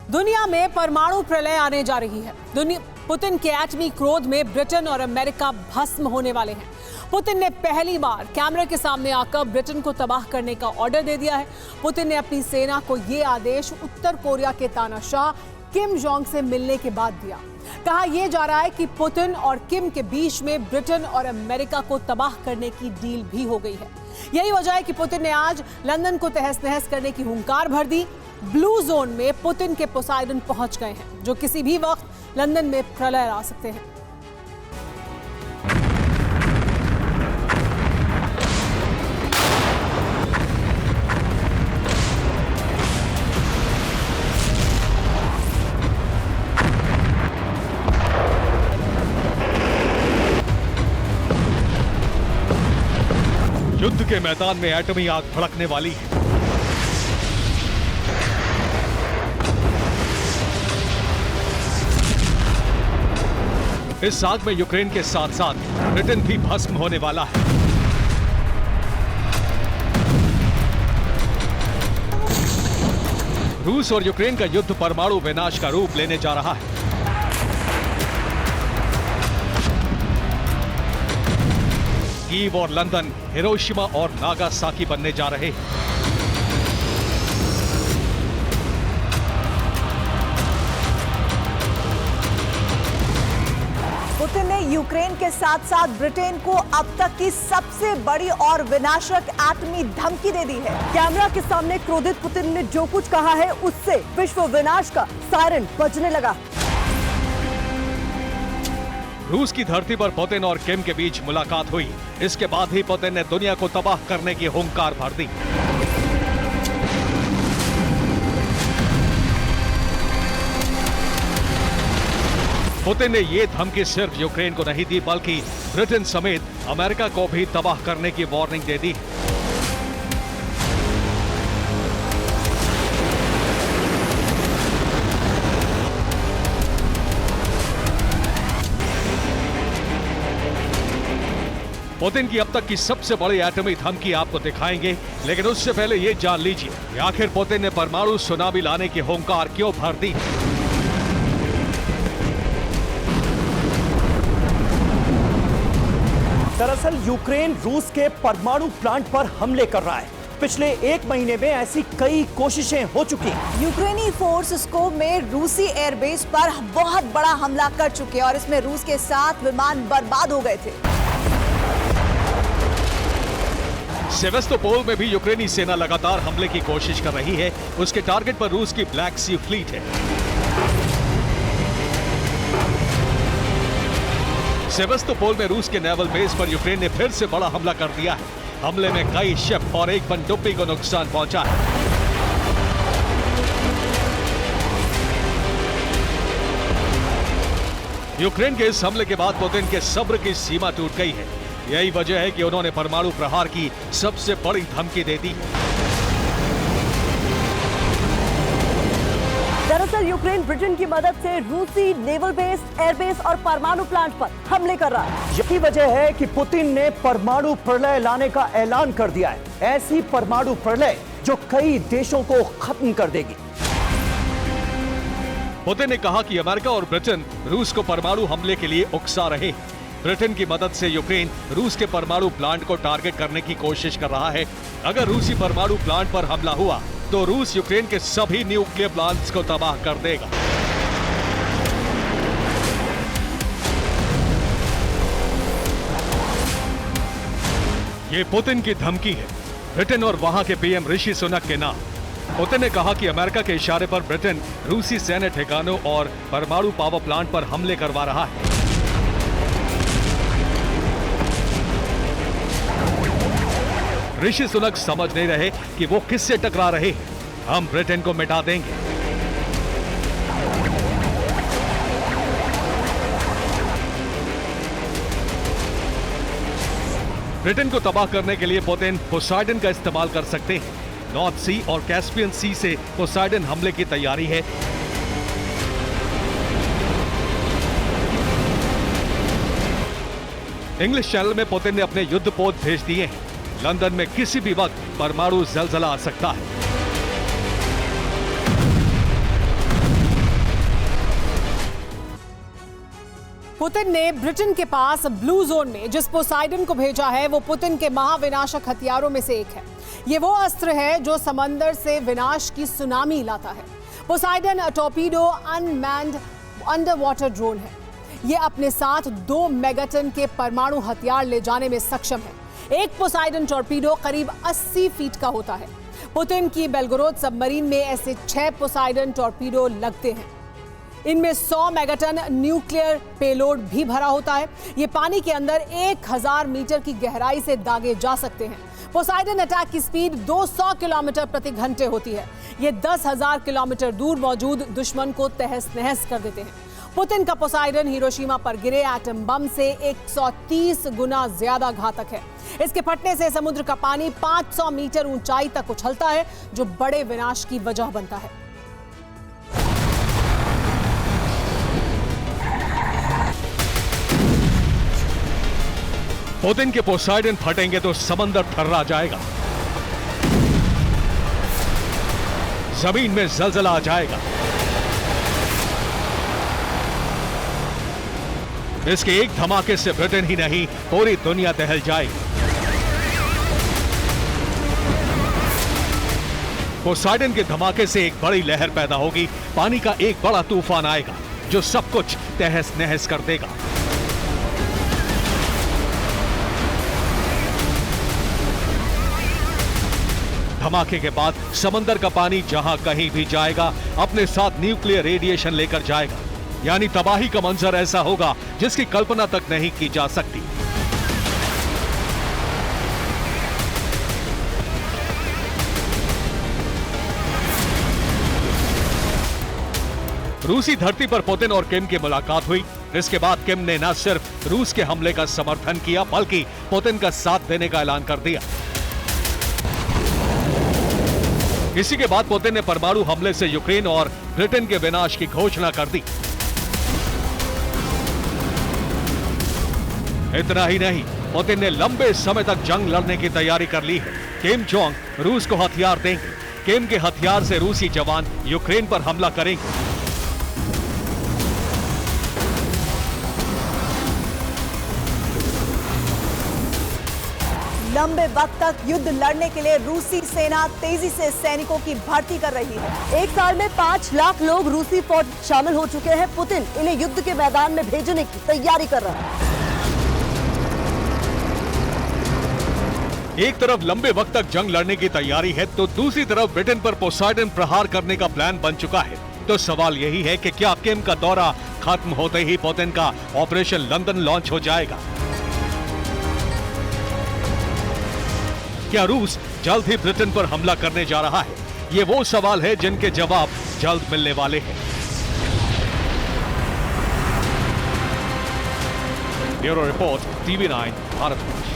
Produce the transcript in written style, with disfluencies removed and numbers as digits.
दुनिया में परमाणु प्रलय आने जा रही है। पुतिन के एटमी क्रोध में ब्रिटेन और अमेरिका भस्म होने वाले हैं। पुतिन ने पहली बार कैमरे के सामने आकर ब्रिटेन को तबाह करने का ऑर्डर दे दिया है। पुतिन ने अपनी सेना को यह आदेश उत्तर कोरिया के तानाशाह किम जोंग से मिलने के बाद दिया। कहा यह जा रहा है कि पुतिन और किम के बीच में ब्रिटेन और अमेरिका को तबाह करने की डील भी हो गई है। यही वजह है कि पुतिन ने आज लंदन को तहस नहस करने की हुंकार भर दी। ब्लू जोन में पुतिन के पोसाइडन पहुंच गए हैं, जो किसी भी वक्त लंदन में प्रलय ला सकते हैं। युद्ध के मैदान में एटमी आग भड़कने वाली है। इस आग में यूक्रेन के साथ साथ ब्रिटेन भी भस्म होने वाला है। रूस और यूक्रेन का युद्ध परमाणु विनाश का रूप लेने जा रहा है। कीव और लंदन हिरोशिमा और नागासाकी बनने जा रहे हैं। पुतिन ने यूक्रेन के साथ साथ ब्रिटेन को अब तक की सबसे बड़ी और विनाशक एटमी धमकी दे दी है। कैमरा के सामने क्रोधित पुतिन ने जो कुछ कहा है, उससे विश्व विनाश का सायरन बजने लगा। रूस की धरती पर पुतिन और किम के बीच मुलाकात हुई। इसके बाद ही पुतिन ने दुनिया को तबाह करने की हुंकार भर दी। पुतिन ने यह धमकी सिर्फ यूक्रेन को नहीं दी, बल्कि ब्रिटेन समेत अमेरिका को भी तबाह करने की वार्निंग दे दी। पुतिन की अब तक की सबसे बड़ी एटमी धमकी आपको दिखाएंगे, लेकिन उससे पहले ये जान लीजिए कि आखिर पुतिन ने परमाणु सुनामी लाने की हुंकार क्यों भर दी। दरअसल यूक्रेन रूस के परमाणु प्लांट पर हमले कर रहा है। पिछले 1 महीने में ऐसी कई कोशिशें हो चुकी हैं। यूक्रेनी फोर्स स्कोप में रूसी एयरबेस पर बहुत बड़ा हमला कर चुके हैं और इसमें रूस के 7 विमान बर्बाद हो गए थे। सेवेस्तोपोल में भी यूक्रेनी सेना लगातार हमले की कोशिश कर रही है। उसके टारगेट पर रूस की ब्लैक सी फ्लीट है। सेवेस्तोपोल में रूस के नेवल बेस पर यूक्रेन ने फिर से बड़ा हमला कर दिया है। हमले में कई शिप और एक पनडुब्बी को नुकसान पहुंचा है। यूक्रेन के इस हमले के बाद पुतिन के सब्र की सीमा टूट गई है। यही वजह है कि उन्होंने परमाणु प्रहार की सबसे बड़ी धमकी दे दी। दरअसल यूक्रेन ब्रिटेन की मदद से रूसी नेवल बेस, एयरबेस और परमाणु प्लांट पर हमले कर रहा है। यही वजह है कि पुतिन ने परमाणु प्रलय लाने का ऐलान कर दिया है। ऐसी परमाणु प्रलय जो कई देशों को खत्म कर देगी। पुतिन ने कहा कि अमेरिका और ब्रिटेन रूस को परमाणु हमले के लिए उकसा रहे। ब्रिटेन की मदद से यूक्रेन रूस के परमाणु प्लांट को टारगेट करने की कोशिश कर रहा है। अगर रूसी परमाणु प्लांट पर हमला हुआ तो रूस यूक्रेन के सभी न्यूक्लियर प्लांट्स को तबाह कर देगा। ये पुतिन की धमकी है, ब्रिटेन और वहां के पीएम ऋषि सुनक के नाम। पुतिन ने कहा कि अमेरिका के इशारे पर ब्रिटेन रूसी सैन्य ठिकानों और परमाणु पावर प्लांट पर हमले करवा रहा है। ऋषि सुनक समझ नहीं रहे कि वो किससे टकरा रहे हैं। हम ब्रिटेन को मिटा देंगे। ब्रिटेन को तबाह करने के लिए पुतिन पोसाइडन का इस्तेमाल कर सकते हैं। नॉर्थ सी और कैस्पियन सी से पोसाइडन हमले की तैयारी है। इंग्लिश चैनल में पुतिन ने अपने युद्धपोत भेज दिए हैं। लंदन में किसी भी वक्त परमाणु जलजला आ सकता है। पुतिन ने ब्रिटेन के पास ब्लू जोन में जिस पोसाइडन को भेजा है वो पुतिन के महाविनाशक हथियारों में से एक है। ये वो अस्त्र है जो समंदर से विनाश की सुनामी लाता है। Poseidon torpedo unmanned under water drone है। ये अपने साथ 2 मेगाटन के परमाणु हथियार ले जाने में सक्षम है। एक पोसाइडन टॉर्पीडो करीब 80 फीट का होता है। पुतिन की बेलगोरोद सबमरीन में ऐसे 6 पोसाइडन टॉर्पीडो लगते हैं। इनमें 100 मेगाटन न्यूक्लियर पेलोड भी भरा होता है। ये पानी के अंदर 1000 मीटर की गहराई से दागे जा सकते हैं। पोसाइडन अटैक की स्पीड 200 किलोमीटर प्रति घंटे होती है। ये 10,000 किलोमीटर दूर मौजूद दुश्मन को तहस नहस कर देते हैं। पुतिन का पोसाइडन हिरोशिमा पर गिरे एटम बम से 130 गुना ज्यादा घातक है। इसके फटने से समुद्र का पानी 500 मीटर ऊंचाई तक उछलता है, जो बड़े विनाश की वजह बनता है। पुतिन के पोसाइडन फटेंगे तो समंदर थर्रा जाएगा, जमीन में जलजला आ जाएगा। इसके एक धमाके से ब्रिटेन ही नहीं पूरी दुनिया दहल जाएगी। पोसाइडन के धमाके से एक बड़ी लहर पैदा होगी, पानी का एक बड़ा तूफान आएगा जो सब कुछ तहस नहस कर देगा। धमाके के बाद समंदर का पानी जहां कहीं भी जाएगा अपने साथ न्यूक्लियर रेडिएशन लेकर जाएगा, यानी तबाही का मंजर ऐसा होगा जिसकी कल्पना तक नहीं की जा सकती। रूसी धरती पर पुतिन और किम की मुलाकात हुई। इसके बाद किम ने न सिर्फ रूस के हमले का समर्थन किया बल्कि पुतिन का साथ देने का ऐलान कर दिया। इसी के बाद पुतिन ने परमाणु हमले से यूक्रेन और ब्रिटेन के विनाश की घोषणा कर दी। इतना ही नहीं, पुतिन ने लंबे समय तक जंग लड़ने की तैयारी कर ली है। किम जोंग रूस को हथियार देंगे। किम के हथियार से रूसी जवान यूक्रेन पर हमला करेंगे। लंबे वक्त तक युद्ध लड़ने के लिए रूसी सेना तेजी से सैनिकों की भर्ती कर रही है। एक साल में 5 लाख लोग रूसी फौज शामिल हो चुके हैं। पुतिन इन्हें युद्ध के मैदान में भेजने की तैयारी कर रहा है। एक तरफ लंबे वक्त तक जंग लड़ने की तैयारी है तो दूसरी तरफ ब्रिटेन पर पोसाइडन प्रहार करने का प्लान बन चुका है। तो सवाल यही है कि क्या किम का दौरा खत्म होते ही पुतिन का ऑपरेशन लंदन लॉन्च हो जाएगा? क्या रूस जल्द ही ब्रिटेन पर हमला करने जा रहा है? ये वो सवाल है जिनके जवाब जल्द मिलने वाले हैं। Bureau report, TV9 Bharatvarsh.